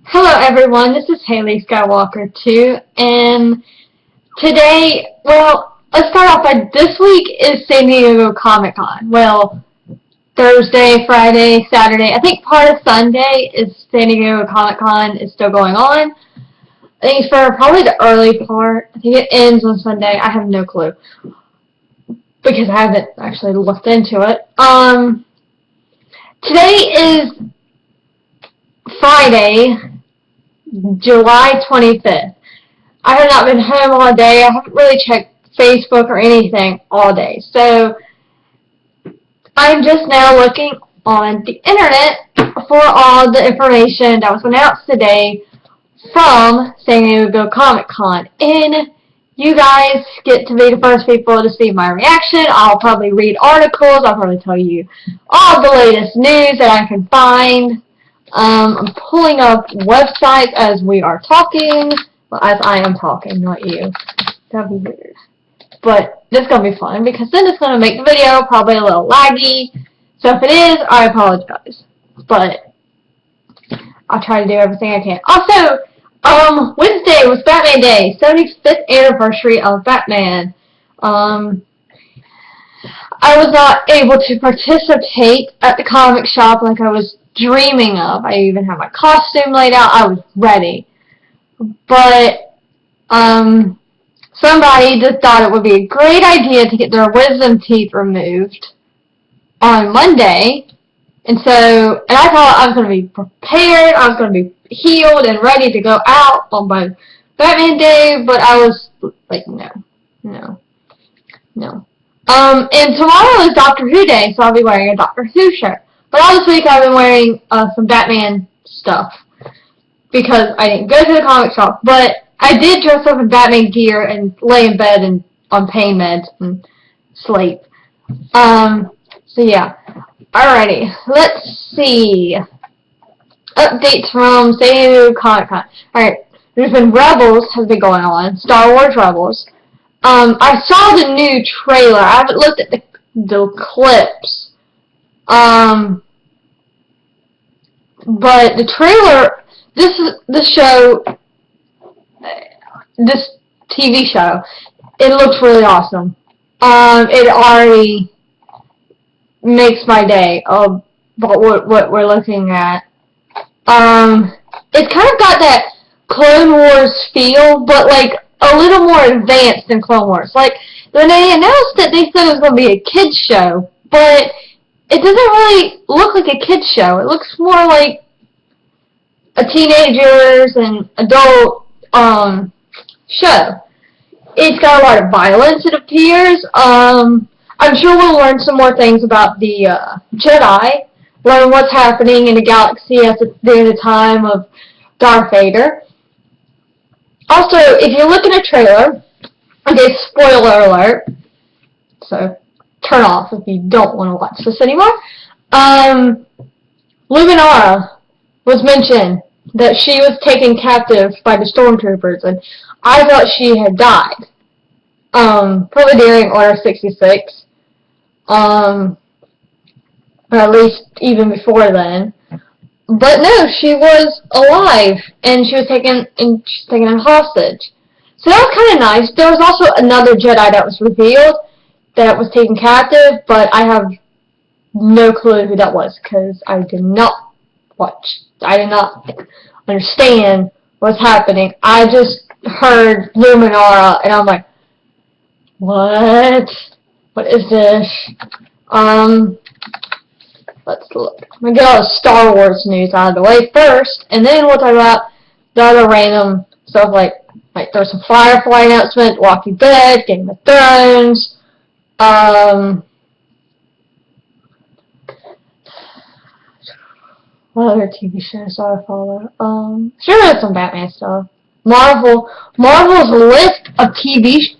Hello everyone, this is Haley Skywalker too, and today, let's start off by this week is San Diego Comic Con. Well, Thursday, Friday, Saturday, I think part of Sunday is San Diego Comic Con is still going on. I think for probably the early part. I think it ends on Sunday. I have no clue because I haven't actually looked into it. Today is Friday, July 25th. I have not been home all day. I haven't really checked Facebook or anything all day. So I'm just now looking on the internet for all the information that was announced today from San Diego Comic Con. And you guys get to be the first people to see my reaction. I'll probably read articles. I'll probably tell you all the latest news that I can find. I'm pulling up websites as we are talking. Well, as I am talking, not you. That'd be weird. But this is going to be fun because then it's going to make the video probably a little laggy. So if it is, I apologize. But I'll try to do everything I can. Also, Wednesday was Batman Day, 75th anniversary of Batman. I was not able to participate at the comic shop like I was dreaming of. I even had my costume laid out. I was ready. But somebody just thought it would be a great idea to get their wisdom teeth removed on Monday. And I thought I was going to be prepared. I was going to be healed and ready to go out on my Batman Day. But I was like, no. And tomorrow is Doctor Who Day, so I'll be wearing a Doctor Who shirt. But all this week I've been wearing some Batman stuff because I didn't go to the comic shop. But I did dress up in Batman gear and lay in bed and on pain meds and sleep. So yeah. Alrighty, let's see. Updates from San Diego Comic Con. Alright, there's been Rebels has been going on. Star Wars Rebels. I saw the new trailer. I haven't looked at the clips. But the trailer, this TV show, it looks really awesome. It already makes my day of what we're looking at. It's kind of got that Clone Wars feel, but like a little more advanced than Clone Wars. Like when they announced it, they said it was going to be a kids show, but it doesn't really look like a kids show. It looks more like a teenagers and adult show. It's got a lot of violence, it appears. I'm sure we'll learn some more things about the Jedi, learn what's happening in the galaxy during the time of Darth Vader. Also, if you look at a trailer, okay, spoiler alert, so turn off if you don't want to watch this anymore. Luminara was mentioned that she was taken captive by the stormtroopers, and I thought she had died. Probably during Order 66. Or at least even before then. But no, she was alive, and she was taken hostage. So that was kind of nice. There was also another Jedi that was revealed that was taken captive, but I have no clue who that was because I did not understand what's happening. I just heard Luminara, and I'm like, what? What is this? Let's look. I'm going to get all the Star Wars news out of the way first, and then we'll talk about the other random stuff like there's some Firefly announcement, Walking Dead, Game of Thrones, what other TV shows do I follow? Sure there's some Batman stuff. Marvel's list of TV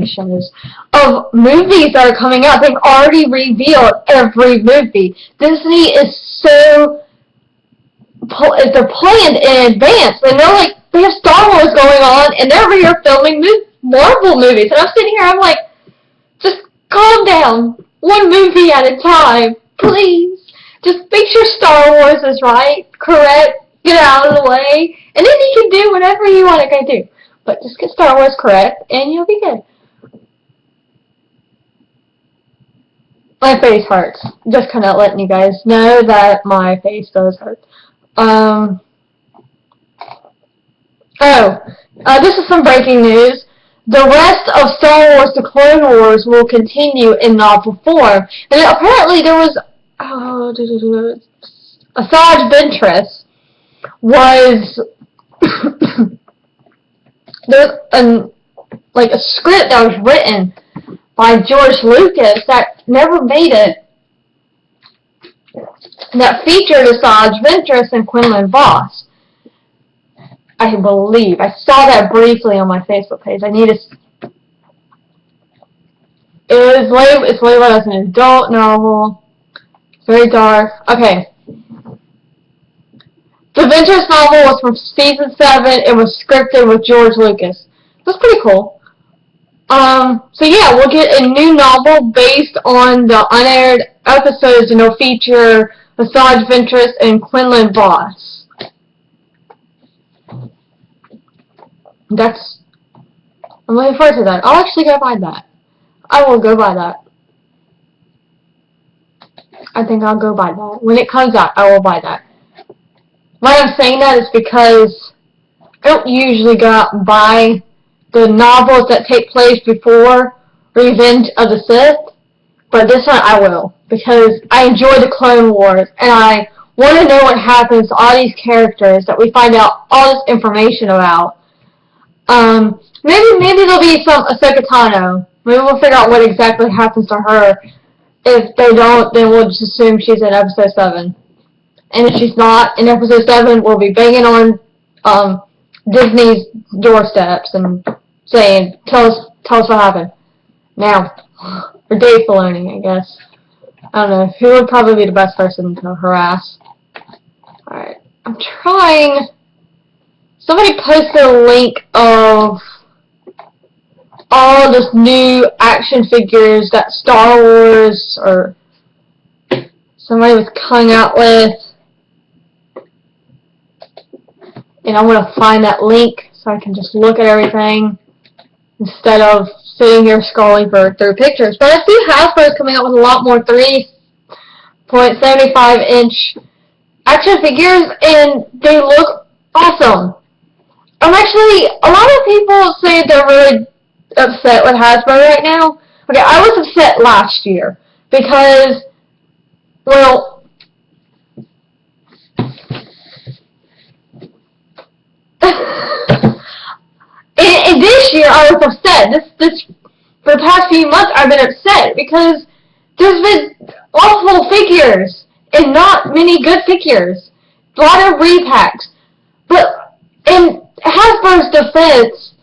shows, of movies that are coming out. They've already revealed every movie. Disney is they're planned in advance. They know, like, they have Star Wars going on, and they're over here filming Marvel movies. And I'm sitting here, I'm like, just calm down. One movie at a time, please. Just make sure Star Wars is right, correct. get out of the way, and then you can do whatever you want to go do. But just get Star Wars correct, and you'll be good. My face hurts. Just kind of letting you guys know that my face does hurt. This is some breaking news. The rest of Star Wars The Clone Wars will continue in novel form. And apparently there was, Asajj Ventress was, there's a script that was written by George Lucas that never made it, that featured Asajj Ventress and Quinlan Vos. I believe. I saw that briefly on my Facebook page. It's labeled as an adult novel. It's very dark. Okay. The Ventress novel was from season 7. It was scripted with George Lucas. That's pretty cool. So yeah, we'll get a new novel based on the unaired episodes, and it'll feature Asajj Ventress and Quinlan Vos. I'm looking forward to that. I'll actually go buy that. I will go buy that. I think I'll go buy that. When it comes out, I will buy that. Why I'm saying that is because I don't usually go out and buy the novels that take place before Revenge of the Sith, but this one I will, because I enjoy the Clone Wars, and I want to know what happens to all these characters that we find out all this information about. Maybe there'll be some Ahsoka Tano. Maybe we'll figure out what exactly happens to her. If they don't, then we'll just assume she's in episode 7. And if she's not in episode 7, we'll be banging on Disney's doorsteps and saying, tell us what happened. Now, or Dave Filoni, I guess. I don't know. Who would probably be the best person to harass? Alright. I'm trying. Somebody posted a link of all this new action figures that Star Wars or somebody was coming out with. And I want to find that link so I can just look at everything instead of sitting here scrolling through pictures. But I see Hasbro's coming out with a lot more 3.75-inch action figures, and they look awesome. A lot of people say they're really upset with Hasbro right now. Okay, I was upset last year because, well, and this year I was upset. For the past few months I've been upset because there's been awful figures and not many good figures. A lot of repacks. But in Hasbro's defense,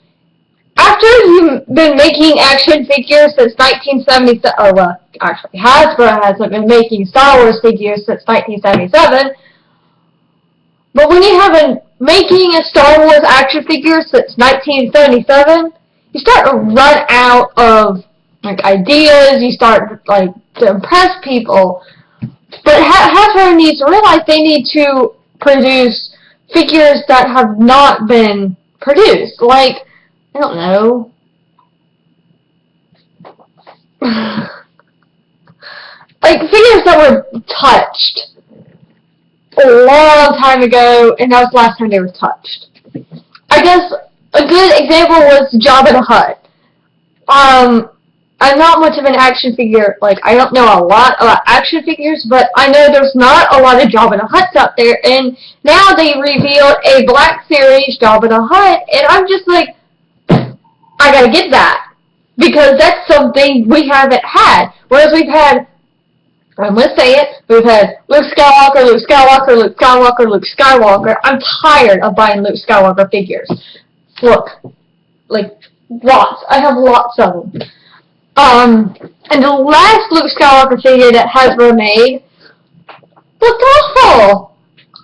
after you've been making action figures since 1977, actually, Hasbro hasn't been making Star Wars figures since 1977, but when you have been making a Star Wars action figure since 1977, you start to run out of ideas, you start to impress people, but Hasbro needs to realize they need to produce figures that have not been produced. I don't know. Figures that were touched a long time ago, and that was the last time they were touched. I guess a good example was Jabba the Hutt. I'm not much of an action figure, I don't know a lot about action figures, but I know there's not a lot of Jabba the Hutts out there, and now they revealed a Black Series Jabba the Hutt, and I'm just like, I gotta get that, because that's something we haven't had, whereas we've had, I'm gonna say it, we've had Luke Skywalker, Luke Skywalker, Luke Skywalker, Luke Skywalker. I'm tired of buying Luke Skywalker figures. Look, lots. I have lots of them. And the last Luke Skywalker figure that Hasbro made looked awful.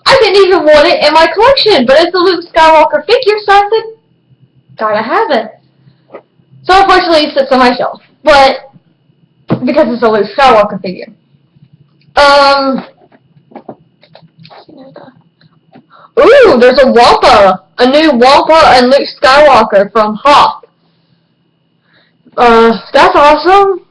I didn't even want it in my collection, but it's a Luke Skywalker figure, so I said, gotta have it. So unfortunately it sits on my shelf, but because it's a Luke Skywalker figure. Ooh, Ooh, there's a Wampa. A new Wampa and Luke Skywalker from Hop. That's awesome.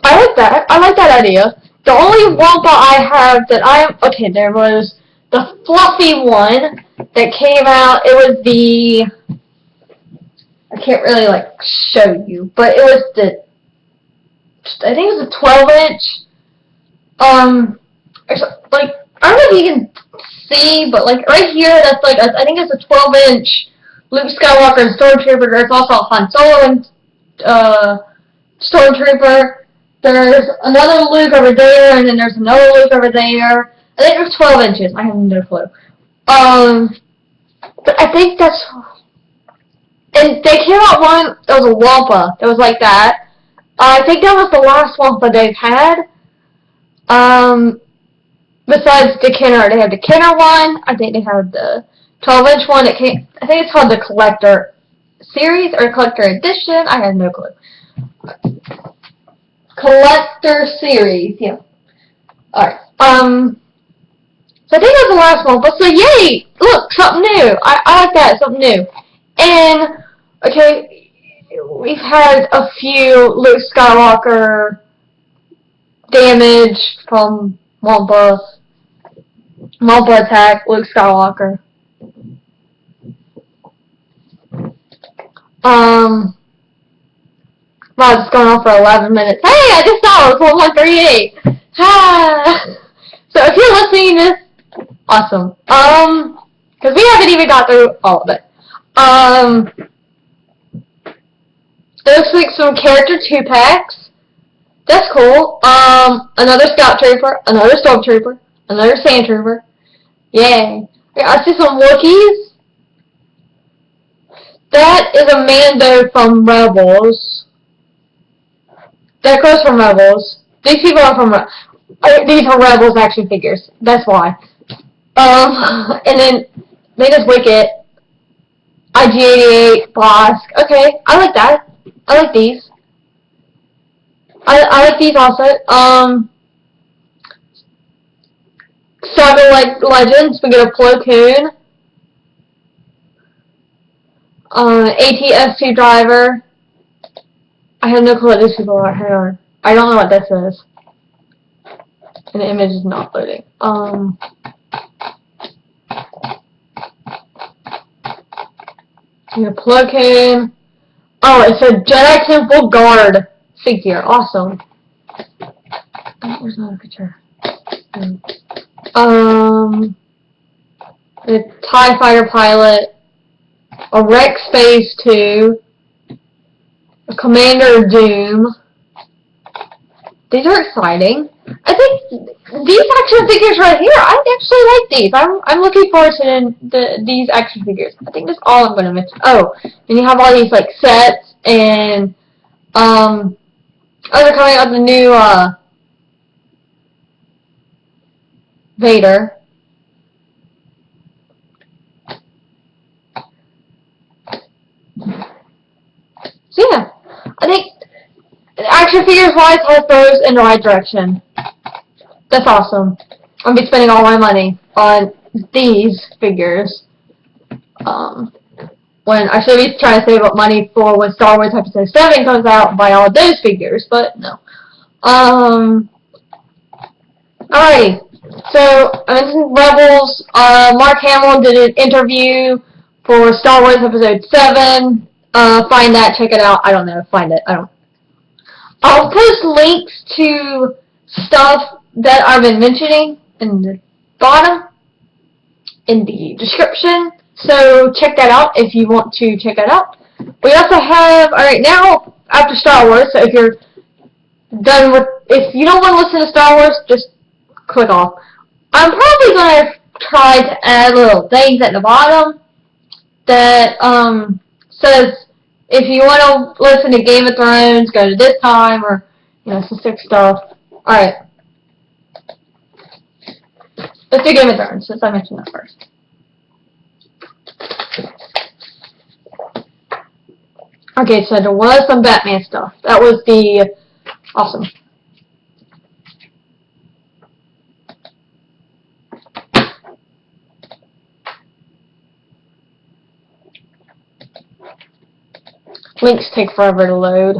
I like that. I like that idea. The only Wampa I have that okay, there was the fluffy one that came out. It was the, I can't really like show you, but it was I think it was a 12-inch. Like, I don't know if you can see, but like right here, that's like I think it's a 12-inch Luke Skywalker and Stormtrooper. There's also a Han Solo and Stormtrooper. There's another Luke over there, and then there's another Luke over there. I think there's 12 inches. I have no clue. But I think that's, and they came out one. There was a Wampa that was like that. I think that was the last Wampa they've had. Besides the Kenner, they have the Kenner one. I think they have the 12-inch one. I think it's called the Collector Series or Collector Edition. I have no clue. Collector Series, yeah. Alright. So I think that's the last one. But so yay! Look, something new. I like that, something new. And okay, we've had a few Luke Skywalker damage from Wampa attack, Luke Skywalker. Wow, it's going on for 11 minutes. Hey, I just saw it was 1:38. Ha! So if you're listening to this, awesome. Because we haven't even got through all of it. There's like some character 2-packs. That's cool. Another Scout Trooper, another Stormtrooper, another Sand Trooper. Yay. I see some Wookiees. That is a Mando from Rebels. That goes from Rebels. These people are from these are Rebels action figures. That's why. And then Mando's Wicket, IG-88, Bosk. Okay, I like that. I like these. I like these also. Saga Legends, we get a Plo Koon. ATS2 Driver. I have no clue what these people are. Hang on. I don't know what this is. And the image is not loading. Your Plo Koon. Oh, it's a Jedi Temple Guard figure. Awesome. Oh, where's another picture? The TIE Fighter pilot. A Rex Phase 2. A Commander Doom. These are exciting. I think these action figures right here, I actually like these. I'm looking forward to these action figures. I think that's all I'm going to mention. Oh, and you have all these like sets and they're coming out the new Vader. So yeah, I think action figures wise, Hasbro's in the right direction. That's awesome. I'll be spending all my money on these figures. When I should be trying to save up money for when Star Wars Episode 7 comes out and buy all of those figures, but no. Alrighty. So, I mentioned Rebels. Mark Hamill did an interview for Star Wars Episode 7. Find that, check it out. I don't know, find it. I'll post links to stuff that I've been mentioning in the bottom, in the description. So check that out if you want to check that out. We also have, alright, now after Star Wars, so if you're done with, if you don't want to listen to Star Wars, just click off. I'm probably going to try to add little things at the bottom that says if you want to listen to Game of Thrones, go to this time, or, you know, some sick stuff. Alright. Let's do Game of Thrones, since I mentioned that first. Okay, so there was some Batman stuff. That was the awesome. Links take forever to load.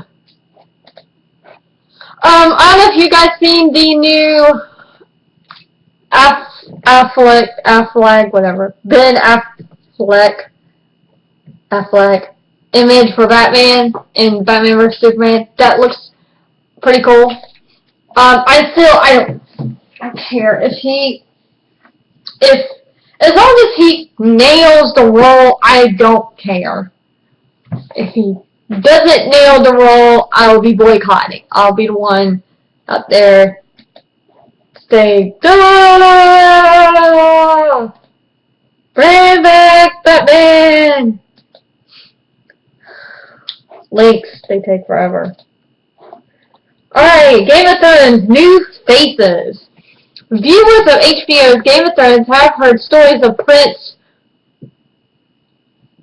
I don't know if you guys seen the new Affleck, whatever. Ben Affleck image for Batman in Batman vs Superman. That looks pretty cool. I don't care if as long as he nails the role, I don't care. If he doesn't nail the role, I will be boycotting. I'll be the one out there saying, "Duh! Bring back Batman!" Links, they take forever. Alright, Game of Thrones, new faces. Viewers of HBO's Game of Thrones have heard stories of Prince,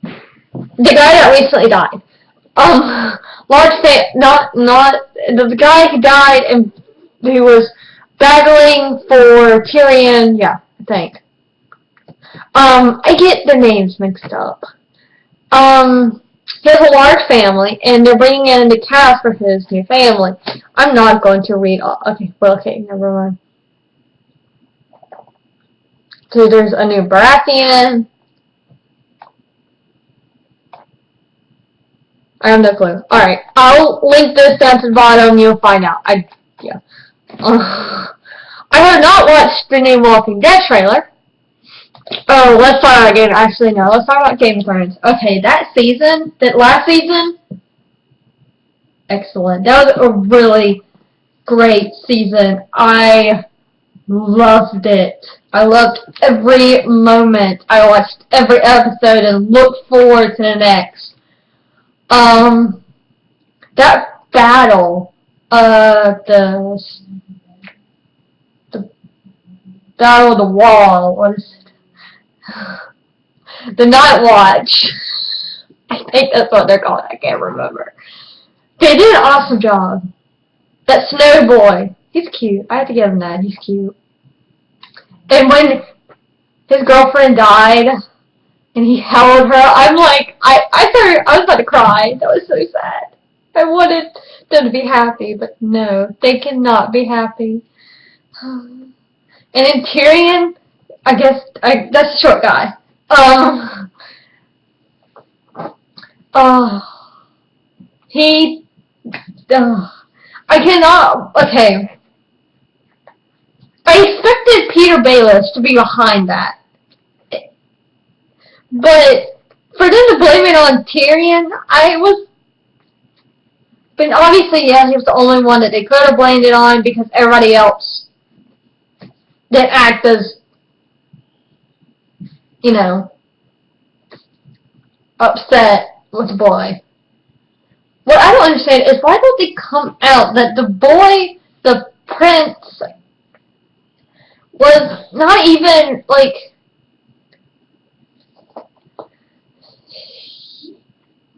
the guy that recently died. The guy who died and who was battling for Tyrion, yeah, I think. I get the names mixed up. He has a large family, and they're bringing in the cast for his new family. I'm not going to read all. Okay, never mind. So there's a new Baratheon. I have no clue. Alright, I'll link this down to the bottom, you'll find out. I have not watched the new Walking Dead trailer. Oh, let's talk about Game. Actually, no. Let's talk about Game of Thrones. Okay, that last season, excellent. That was a really great season. I loved it. I loved every moment. I watched every episode and looked forward to the next. That battle, the Battle of the Wall, what is it? The Night Watch. I think that's what they're called. I can't remember. They did an awesome job. That Snow Boy. He's cute. I have to give him that. He's cute. And when his girlfriend died and he held her, I'm like, I was about to cry. That was so sad. I wanted them to be happy, but no, they cannot be happy. And then Tyrion, I guess that's a short guy. I cannot. Okay. I expected Peter Baelish to be behind that, but for them to blame it on Tyrion, but obviously, yeah, he was the only one that they could have blamed it on because everybody else that act as, upset with the boy. What I don't understand is why don't they come out that the boy, the prince, was not even,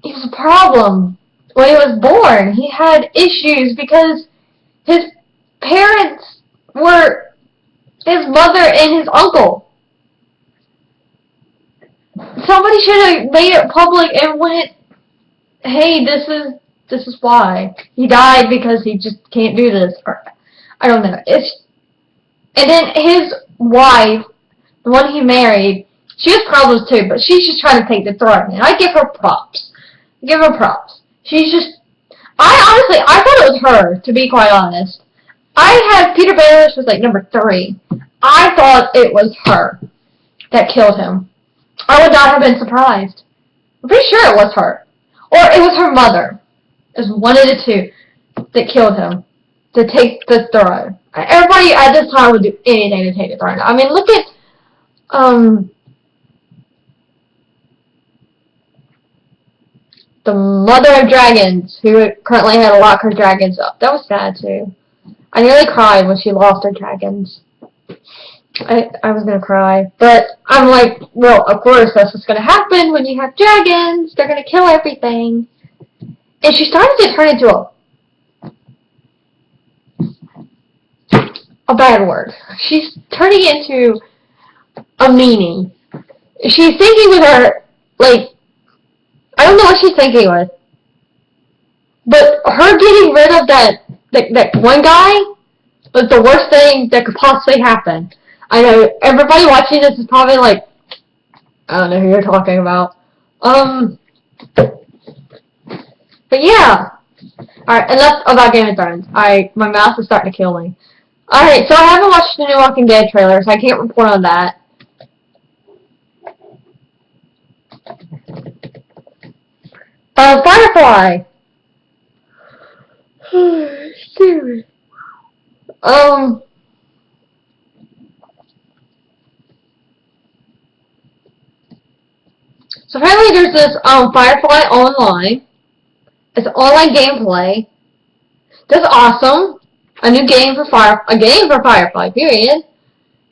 he was a problem when he was born. He had issues because his parents were his mother and his uncle. Somebody should have made it public and went, hey, this is why. He died because he just can't do this. Or, I don't know. And then his wife, the one he married, she has problems too, but she's just trying to take the throne. And I give her props. She's just, I thought it was her, to be quite honest. I had Peter Baelish was number 3. I thought it was her that killed him. I would not have been surprised. I'm pretty sure it was her. Or it was her mother. It was one of the two that killed him to take the throne. Everybody at this time would do anything to take the throne. I mean, look at, the Mother of Dragons, who currently had to lock her dragons up. That was sad, too. I nearly cried when she lost her dragons. I was gonna cry. But I'm like, well, of course, that's what's gonna happen when you have dragons. They're gonna kill everything. And she started to turn into a bad word. She's turning into a meanie. She's thinking with her, I don't know what she's thinking with. But her getting rid of that one guy was the worst thing that could possibly happen. I know everybody watching this is probably like, I don't know who you're talking about. But yeah. Alright, enough about Game of Thrones. My mouth is starting to kill me. Alright, so I haven't watched the new Walking Dead trailer, so I can't report on that. Firefly. Stupid. So apparently there's this Firefly online. It's online gameplay. That's awesome. A new game for Firefly, period.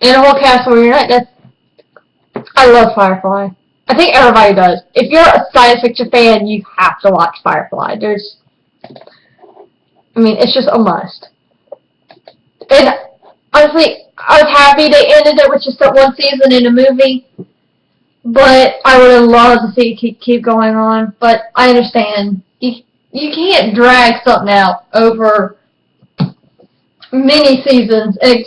And a whole cast where you're not. I love Firefly. I think everybody does. If you're a science fiction fan, you have to watch Firefly. It's just a must. And honestly, I was happy they ended it with just that one season in a movie. But I would have loved to see it keep going on. But I understand. You can't drag something out over many seasons and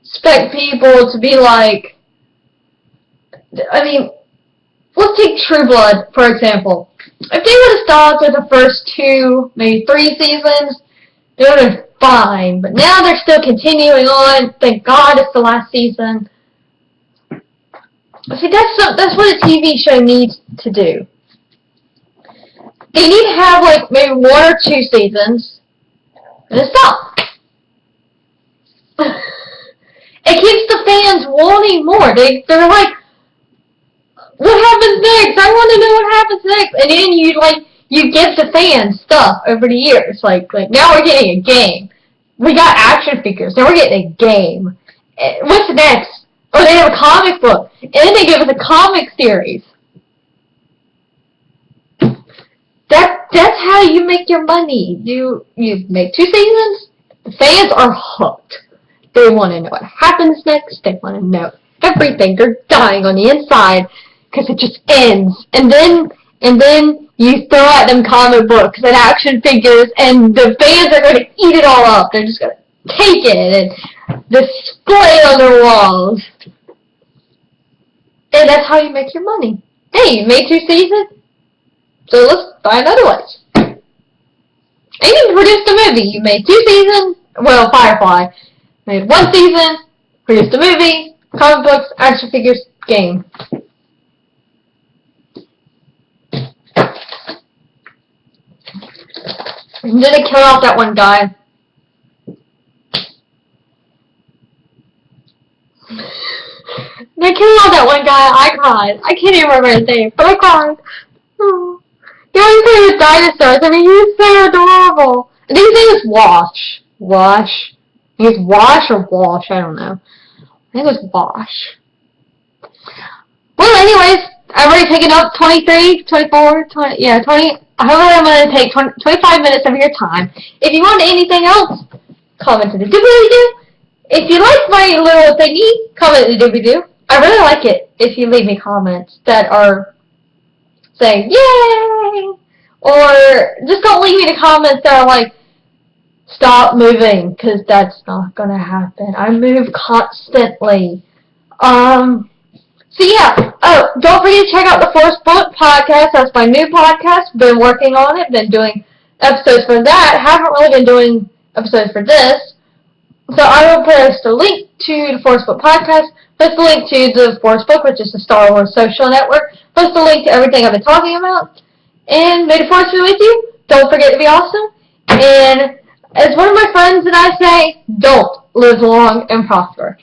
expect people to be like, let's take True Blood, for example. If they would have stopped with the first 2, maybe 3 seasons, they would have been fine. But now they're still continuing on. Thank God it's the last season. See, that's what a TV show needs to do. They need to have, like, maybe 1 or 2 seasons, and then stop. It keeps the fans wanting more. They're like, what happens next? I want to know what happens next. And then you give the fans stuff over the years. Like now we're getting a game. We got action figures. Now we're getting a game. What's next? Oh, they have a comic book. And then they give us a comic series. That's how you make your money. You make 2 seasons. The fans are hooked. They want to know what happens next. They want to know everything. They're dying on the inside because it just ends. And then you throw at them comic books and action figures, and the fans are going to eat it all up. They're just going to take it and display it on their walls. And that's how you make your money. Hey, you made 2 seasons? So let's buy another one. And you produced a movie. You made 2 seasons. Well, Firefly made 1 season, produced a movie, comic books, action figures, game. And then they killed off that one guy. They killed off that one guy. I cried. I can't even remember his name, but I cried. Oh. He always played with dinosaurs. He was so adorable. I think his name is Wash. Wash. I think it's Wash or Wash. I don't know. I think it was Wash. Well, anyways, I've already taken up 23, 24, 20, yeah, 20. However, I'm going to take 25 minutes of your time. If you want anything else, comment in the doobly-doo. If you like my little thingy, comment in the doobly-doo. I really like it if you leave me comments that are saying, yay! Or just don't leave me the comments that are like, stop moving, because that's not going to happen. I move constantly. So yeah, oh, don't forget to check out the First Book podcast. That's my new podcast. Been working on it. Been doing episodes for that. Haven't really been doing episodes for this. So I will post a link to the Force Book podcast, post a link to the Force Book, which is the Star Wars social network, post a link to everything I've been talking about, and may the Force be with you. Don't forget to be awesome. And as one of my friends and I say, don't live long and prosper.